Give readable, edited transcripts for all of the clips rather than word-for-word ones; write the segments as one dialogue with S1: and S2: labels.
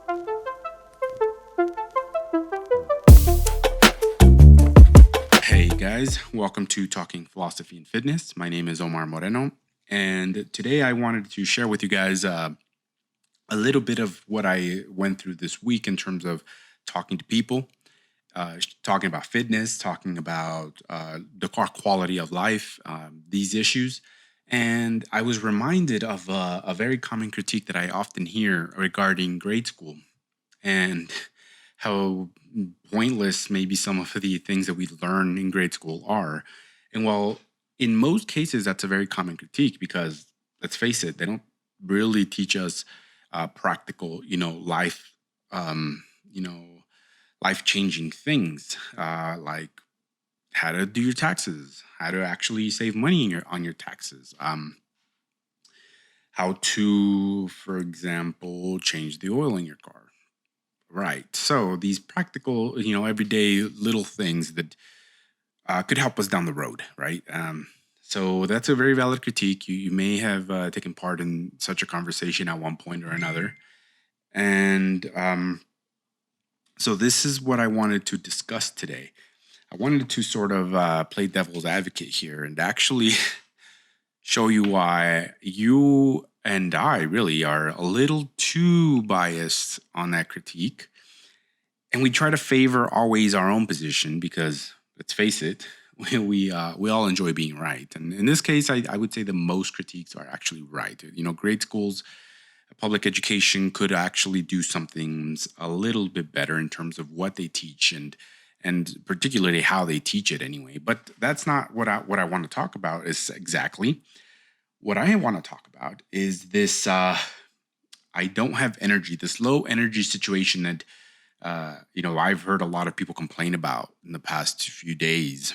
S1: Hey guys, welcome to Talking Philosophy and Fitness. My name is Omar Moreno, and today I wanted to share with you guys a little bit of what I went through this week in terms of talking to people, talking about fitness, talking about the quality of life, these issues. And I was reminded of a very common critique that I often hear regarding grade school and how pointless maybe some of the things that we learn in grade school are. And while in most cases that's a very common critique, because let's face it, they don't really teach us practical, life, um, you know, life-changing things like how to do your taxes, how to actually save money on your taxes, how to, for example, change the oil in your car. Right. So these practical, everyday little things that could help us down the road, right? So that's a very valid critique. You may have taken part in such a conversation at one point or another. And so this is what I wanted to discuss today. I wanted to sort of play devil's advocate here and actually show you why you and I really are a little too biased on that critique. And we try to favor always our own position because, let's face it, we all enjoy being right. And in this case, I would say the most critiques are actually right. Grade schools, public education could actually do some things a little bit better in terms of what they teach and particularly how they teach it anyway. But that's not what I want to talk about is exactly. What I want to talk about is this I don't have energy, this low energy situation that I've heard a lot of people complain about in the past few days.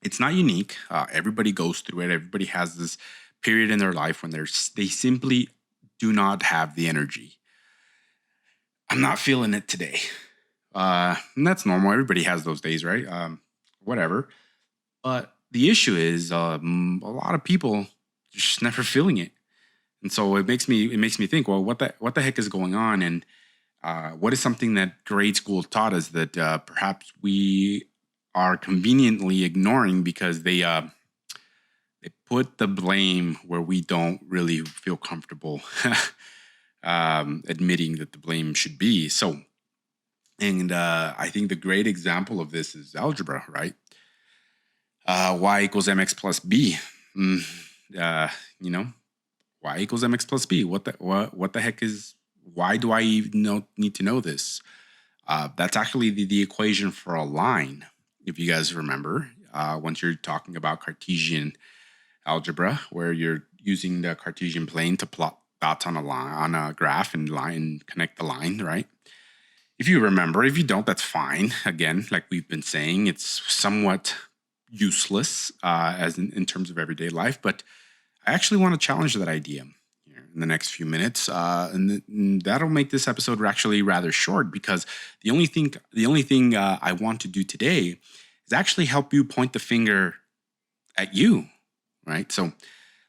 S1: It's not unique. Everybody goes through it. Everybody has this period in their life when they simply do not have the energy. I'm not feeling it today. And that's normal. Everybody has those days, right? Whatever. But the issue is a lot of people just never feeling it. And so it makes me think, well, what the heck is going on? And what is something that grade school taught us that perhaps we are conveniently ignoring because they put the blame where we don't really feel comfortable admitting that the blame should be. So, and I think the great example of this is algebra, right? Y equals mx plus b. Y equals mx plus b. What the heck is? Why do I even need to know this? That's actually the equation for a line, if you guys remember. Once you're talking about Cartesian algebra, where you're using the Cartesian plane to plot dots on a graph and connect the line, right? If you remember, if you don't, that's fine. Again, like we've been saying, it's somewhat useless as in terms of everyday life, but I actually want to challenge that idea here in the next few minutes, and that'll make this episode actually rather short because the only thing I want to do today is actually help you point the finger at you, right? So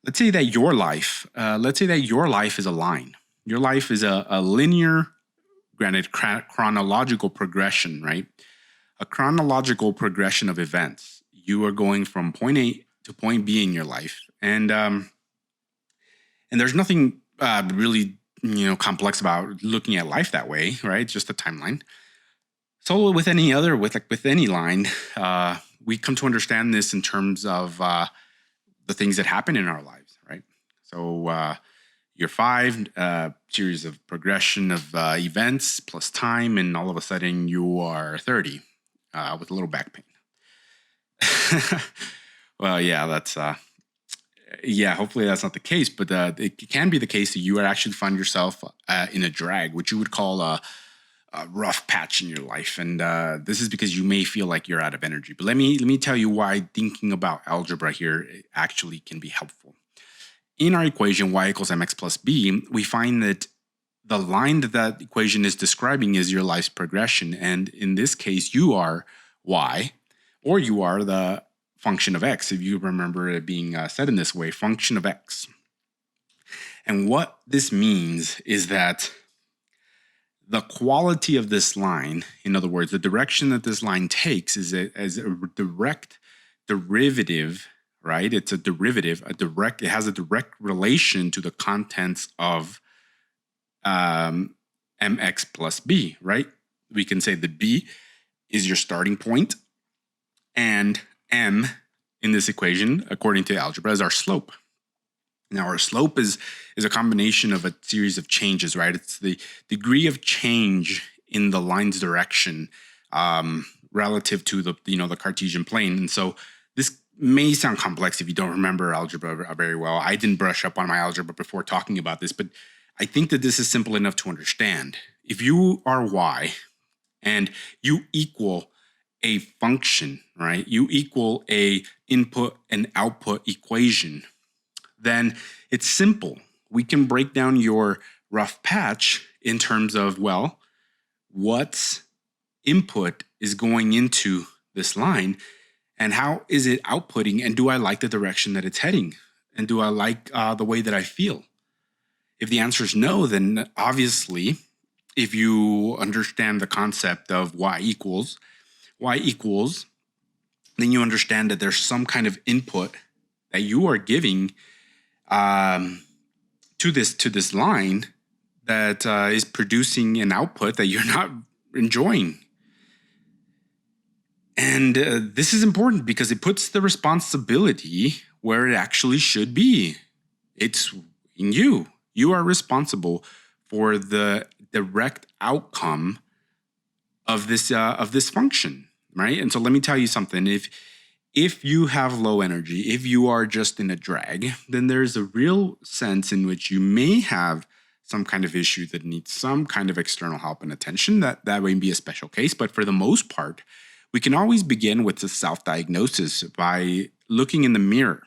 S1: let's say that your life is a line. Your life is a linear, granted chronological progression, right? A chronological progression of events. You are going from point A to point B in your life, and there's nothing really complex about looking at life that way, right? It's just a timeline. So with any line, we come to understand this in terms of the things that happen in our lives, right? So year 5, series of progression of events plus time, and all of a sudden you are 30 with a little back pain. Well, yeah, that's hopefully that's not the case, but it can be the case that you actually find yourself in a drag, which you would call a rough patch in your life, and this is because you may feel like you're out of energy. But let me tell you why thinking about algebra here actually can be helpful. In our equation y equals mx plus b, we find that the line that equation is describing is your life's progression, and in this case, you are y, or you are the function of x. If you remember it being said in this way, function of x. And what this means is that the quality of this line, in other words, the direction that this line takes is as a direct derivative, right? It's a derivative, it has a direct relation to the contents of mx plus b, right? We can say that b is your starting point, and m in this equation, according to algebra, is our slope. Now, our slope is a combination of a series of changes, right? It's the degree of change in the line's direction relative to the Cartesian plane. And so this may sound complex if you don't remember algebra very well. I didn't brush up on my algebra before talking about this, but I think that this is simple enough to understand. If you are y and you equal a function, right? You equal a input and output equation, then it's simple. We can break down your rough patch in terms of, well, what input is going into this line and how is it outputting, and do I like the direction that it's heading, and do I like the way that I feel? If the answer is no, then obviously, if you understand the concept of y equals, then you understand that there's some kind of input that you are giving to this line that is producing an output that you're not enjoying. And this is important because it puts the responsibility where it actually should be. It's in you. You are responsible for the direct outcome of this function, right? And so let me tell you something. If you have low energy, if you are just in a drag, then there's a real sense in which you may have some kind of issue that needs some kind of external help and attention. That may be a special case, but for the most part, we can always begin with the self-diagnosis by looking in the mirror,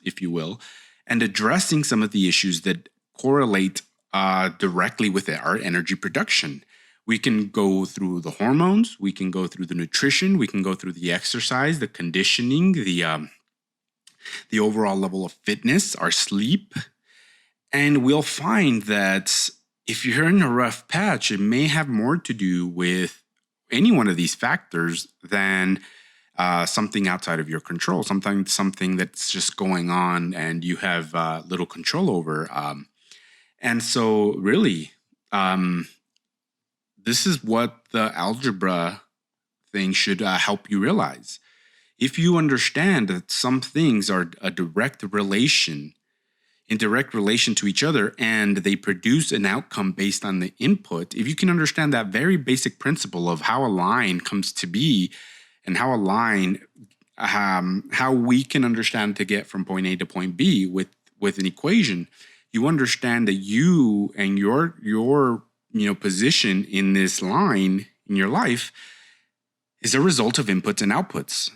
S1: if you will, and addressing some of the issues that correlate directly with our energy production. We can go through the hormones, we can go through the nutrition, we can go through the exercise, the conditioning, the overall level of fitness, our sleep. And we'll find that if you're in a rough patch, it may have more to do with any one of these factors than something outside of your control, something that's just going on and you have little control over. And so really, this is what the algebra thing should help you realize. If you understand that some things are in direct relation to each other, and they produce an outcome based on the input, if you can understand that very basic principle of how a line comes to be and how we can understand to get from point A to point B with an equation, you understand that you and your position in this line in your life is a result of inputs and outputs.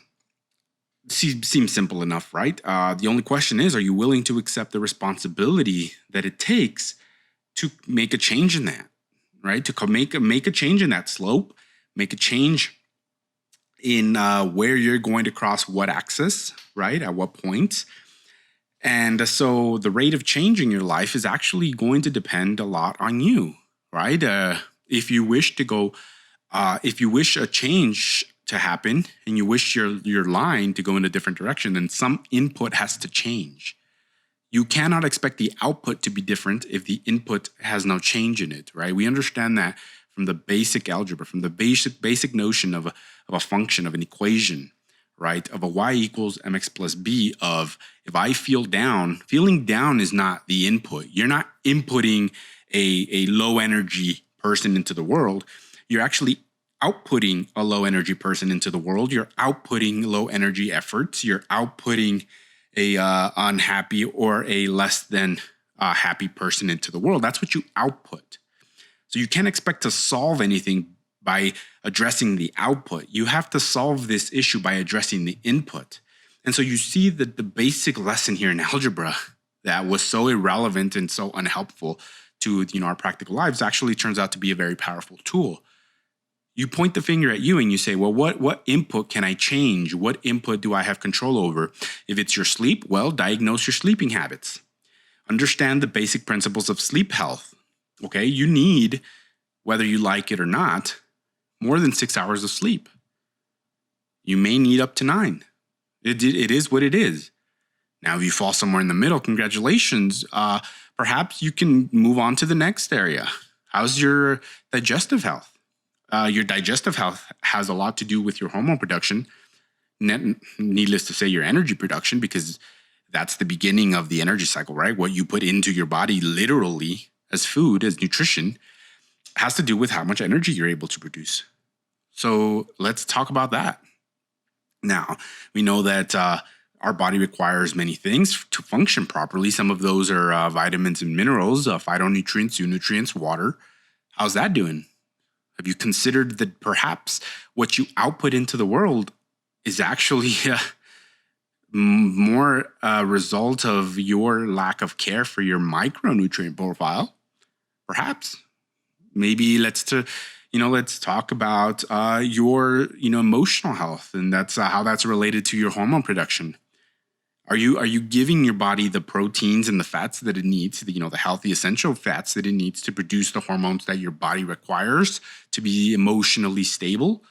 S1: Seems simple enough, right? The only question is, are you willing to accept the responsibility that it takes to make a change in that, right? To make a change in that slope, make a change in where you're going to cross what axis, right? At what point. And so the rate of change in your life is actually going to depend a lot on you, right? If you wish a change to happen and you wish your line to go in a different direction, then some input has to change. You cannot expect the output to be different if the input has no change in it, right? We understand that from the basic algebra, from the basic notion of a function, of an equation, right? Of a y equals mx plus b, of if I feel down, feeling down is not the input. You're not inputting a low energy person into the world. You're actually outputting a low energy person into the world. You're outputting low energy efforts. You're outputting a unhappy or a less than happy person into the world. That's what you output. So you can't expect to solve anything by addressing the output. You have to solve this issue by addressing the input. And so you see that the basic lesson here in algebra that was so irrelevant and so unhelpful to our practical lives actually turns out to be a very powerful tool. You point the finger at you and you say, well, what input can I change? What input do I have control over? If it's your sleep, well, diagnose your sleeping habits. Understand the basic principles of sleep health. Okay, you need whether you like it or not, more than 6 hours of sleep. You may need up to 9. It is what it is. Now, if you fall somewhere in the middle, congratulations. Perhaps you can move on to the next area. How's your digestive health? Your digestive health has a lot to do with your hormone production. Needless to say, your energy production, because that's the beginning of the energy cycle, right? What you put into your body literally as food, as nutrition, has to do with how much energy you're able to produce. So let's talk about that. Now, we know that our body requires many things to function properly. Some of those are vitamins and minerals, phytonutrients, zoonutrients, water. How's that doing? Have you considered that perhaps what you output into the world is actually more a result of your lack of care for your micronutrient profile? Perhaps. Maybe let's talk about your emotional health, and that's how that's related to your hormone production. Are you giving your body the proteins and the fats that it needs, the healthy essential fats that it needs to produce the hormones that your body requires to be emotionally stable?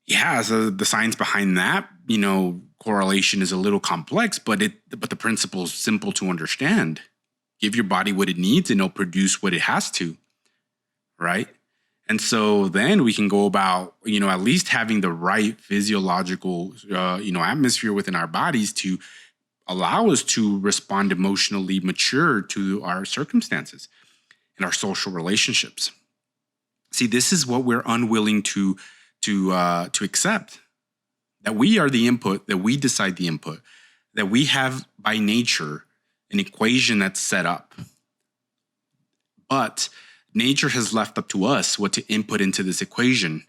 S1: Yeah, so the science behind that, correlation is a little complex, but the principle is simple to understand. Give your body what it needs and it'll produce what it has to, right? And so then we can go about, at least having the right physiological, atmosphere within our bodies to allow us to respond emotionally mature to our circumstances and our social relationships. See, this is what we're unwilling to accept, that we are the input, that we decide the input, that we have by nature an equation that's set up. But nature has left up to us what to input into this equation.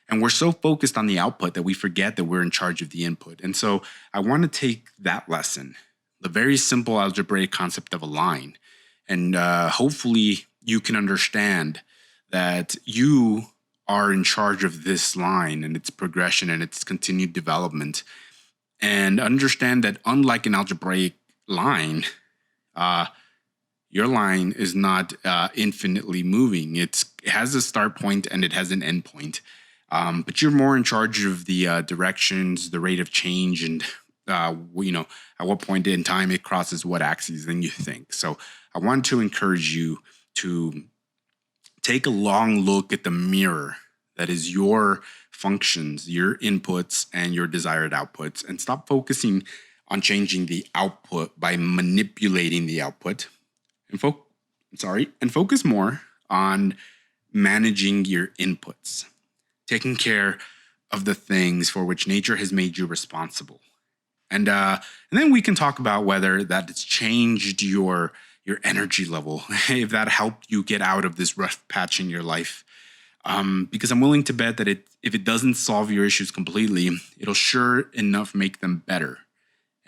S1: And we're so focused on the output that we forget that we're in charge of the input. And so I want to take that lesson, the very simple algebraic concept of a line. And hopefully you can understand that you are in charge of this line and its progression and its continued development. And understand that unlike an algebraic line, your line is not infinitely moving. It has a start point and it has an end point. But you're more in charge of the directions, the rate of change, and at what point in time it crosses what axes than you think. So I want to encourage you to take a long look at the mirror that is your functions, your inputs, and your desired outputs, and stop focusing on changing the output by manipulating the output. And focus more on managing your inputs, taking care of the things for which nature has made you responsible. And then we can talk about whether that has changed your energy level, if that helped you get out of this rough patch in your life. Because I'm willing to bet that if it doesn't solve your issues completely, it'll sure enough make them better.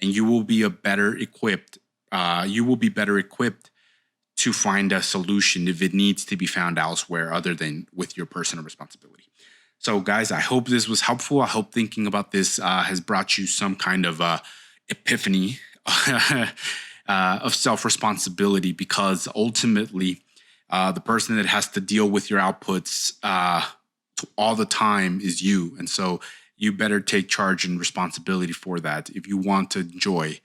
S1: And you will be better equipped to find a solution if it needs to be found elsewhere other than with your personal responsibility. So guys, I hope this was helpful. I hope thinking about this has brought you some kind of epiphany of self-responsibility, because ultimately the person that has to deal with your outputs all the time is you. And so you better take charge and responsibility for that if you want to enjoy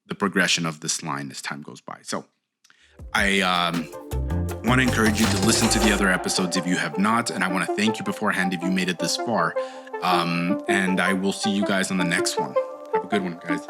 S1: the progression of this line as time goes by. So I want to encourage you to listen to the other episodes if you have not, and I want to thank you beforehand if you made it this far. And I will see you guys on the next one. Have a good one, guys.